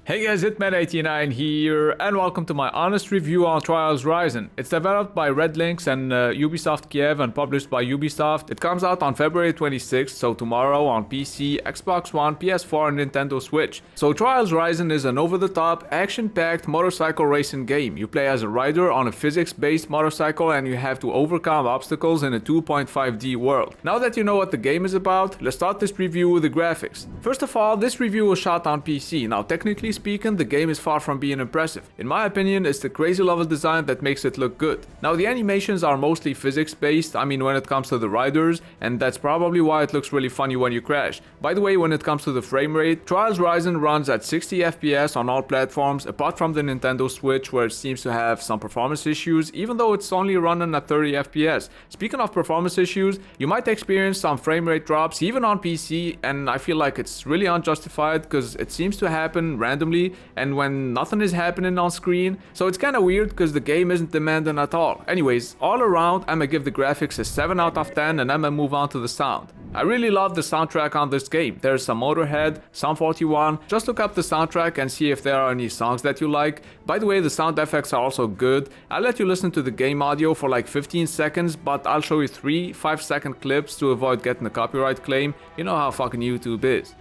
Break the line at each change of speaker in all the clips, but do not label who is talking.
Hey guys, Hitman89 here, and welcome to my honest review on Trials Rising. It's developed by Red Links and Ubisoft Kiev and published by Ubisoft. It comes out on February 26th, so tomorrow on PC, Xbox One, PS4 and Nintendo Switch. So Trials Rising is an over-the-top, action-packed motorcycle racing game. You play as a rider on a physics-based motorcycle and you have to overcome obstacles in a 2.5D world. Now that you know what the game is about, let's start this review with the graphics. First of all, this review was shot on PC. Now technically speaking, the game is far from being impressive. In my opinion, it's the crazy level design that makes it look good. Now the animations are mostly physics based, when it comes to the riders, and that's probably why it looks really funny when you crash. By the way, when it comes to the frame rate, Trials Rising runs at 60 FPS on all platforms, apart from the Nintendo Switch where it seems to have some performance issues, even though it's only running at 30 FPS. Speaking of performance issues, you might experience some frame rate drops even on PC, and I feel like it's really unjustified because it seems to happen randomly and when nothing is happening on screen, so it's kinda weird because the game isn't demanding at all. Anyways, all around, I'ma give the graphics a 7 out of 10 and I'ma move on to the sound. I really love the soundtrack on this game. There's some Motorhead, Psalm 41, just look up the soundtrack and see if there are any songs that you like. By the way, the sound effects are also good. I'll let you listen to the game audio for like 15 seconds, but I'll show you 3 5-second clips to avoid getting a copyright claim. You know how fucking YouTube is.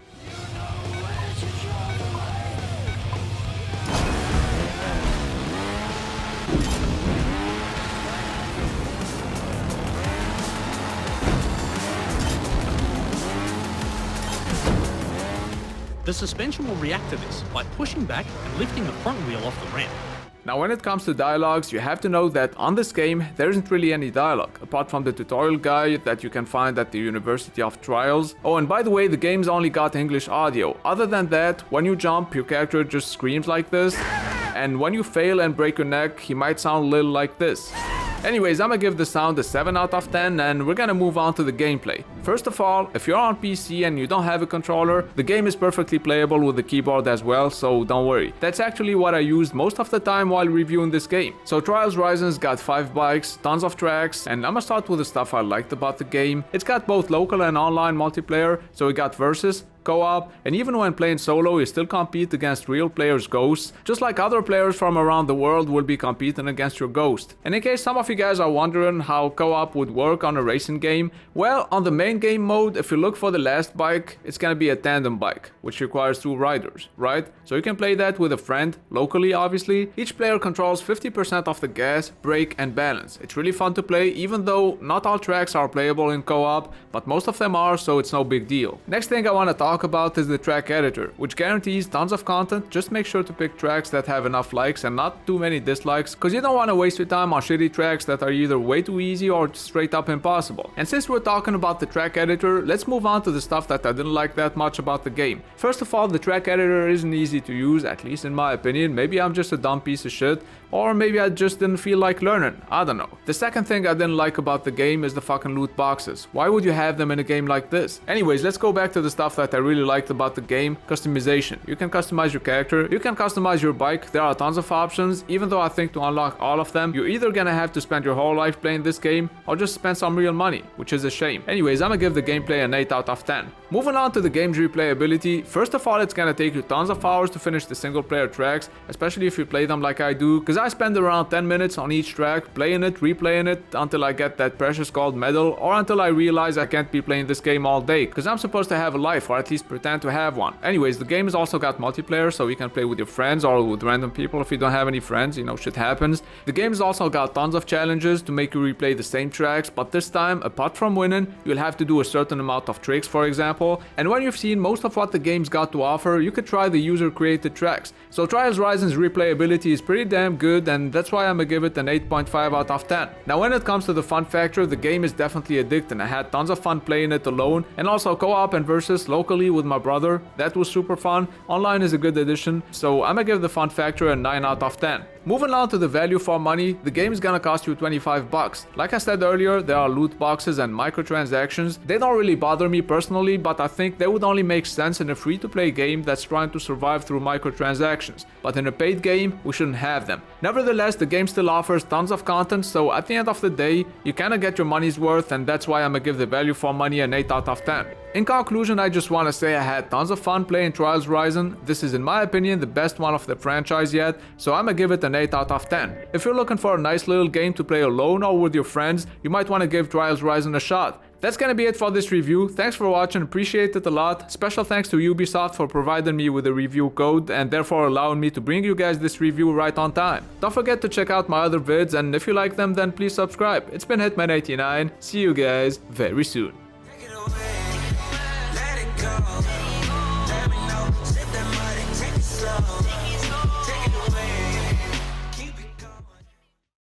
The suspension will react to this by pushing back and lifting the front wheel off the ramp.
Now when it comes to dialogues, you have to know that on this game there isn't really any dialogue, apart from the tutorial guide that you can find at the University of Trials. Oh, and by the way, the game's only got English audio. Other than that, when you jump, your character just screams like this, and when you fail and break your neck, he might sound a little like this. Anyways, I'ma give the sound a 7 out of 10 and we're gonna move on to the gameplay. First of all, if you're on PC and you don't have a controller, the game is perfectly playable with the keyboard as well, so don't worry. That's actually what I used most of the time while reviewing this game. So Trials Rising's got 5 bikes, tons of tracks, and I'ma start with the stuff I liked about the game. It's got both local and online multiplayer, so we got versus, co-op, and even when playing solo, you still compete against real players' ghosts, just like other players from around the world will be competing against your ghost. And in case some of you guys are wondering how co-op would work on a racing game, well, on the main game mode, if you look for the last bike, it's gonna be a tandem bike, which requires 2 riders, right? So you can play that with a friend, locally obviously. Each player controls 50% of the gas, brake, and balance. It's really fun to play, even though not all tracks are playable in co-op, but most of them are, so it's no big deal. Next thing I wanna talk about is the track editor, which guarantees tons of content. Just make sure to pick tracks that have enough likes and not too many dislikes, because you don't want to waste your time on shitty tracks that are either way too easy or straight up impossible. And since we're talking about the track editor, let's move on to the stuff that I didn't like that much about the game. First of all, the track editor isn't easy to use, at least in my opinion. Maybe I'm just a dumb piece of shit, or maybe I just didn't feel like learning. I don't know. The second thing I didn't like about the game is the fucking loot boxes. Why would you have them in a game like this? Anyways, let's go back to the stuff that I really liked about the game. Customization. You can customize your character, you can customize your bike. There are tons of options, even though I think to unlock all of them, you're either gonna have to spend your whole life playing this game, or just spend some real money, which is a shame. Anyways, I'm gonna give the gameplay an 8 out of 10. Moving on to the game's replayability, first of all, it's gonna take you tons of hours to finish the single player tracks, especially if you play them like I do, because I spend around 10 minutes on each track, playing it, replaying it, until I get that precious gold medal, or until I realize I can't be playing this game all day, because I'm supposed to have a life, or at least pretend to have one. Anyways, the game has also got multiplayer, so you can play with your friends or with random people if you don't have any friends, shit happens. The game has also got tons of challenges to make you replay the same tracks, but this time, apart from winning, you'll have to do a certain amount of tricks, for example, and when you've seen most of what the game's got to offer, you could try the user-created tracks. So Trials Rising's replayability is pretty damn good, and that's why I'm gonna give it an 8.5 out of 10. Now when it comes to the fun factor, the game is definitely addicting. I had tons of fun playing it alone, and also co-op and versus locally with my brother. That was super fun. Online is a good addition, so I'm gonna give the fun factor a 9 out of 10. Moving on to the value for money, the game is gonna cost you 25 bucks. Like I said earlier, there are loot boxes and microtransactions. They don't really bother me personally, but I think they would only make sense in a free-to-play game that's trying to survive through microtransactions. But in a paid game, we shouldn't have them. Nevertheless, the game still offers tons of content, so at the end of the day, you kinda get your money's worth, and that's why I'm gonna give the value for money an 8 out of 10. In conclusion, I just want to say I had tons of fun playing Trials Rising. This is in my opinion the best one of the franchise yet, so I'ma give it an 8 out of 10. If you're looking for a nice little game to play alone or with your friends, you might want to give Trials Rising a shot. That's gonna be it for this review. Thanks for watching, appreciate it a lot. Special thanks to Ubisoft for providing me with a review code and therefore allowing me to bring you guys this review right on time. Don't forget to check out my other vids, and if you like them then please subscribe. It's been Hitman89. See you guys very soon.
Take it away, let it go. Let me know, sip that mud and take it slow.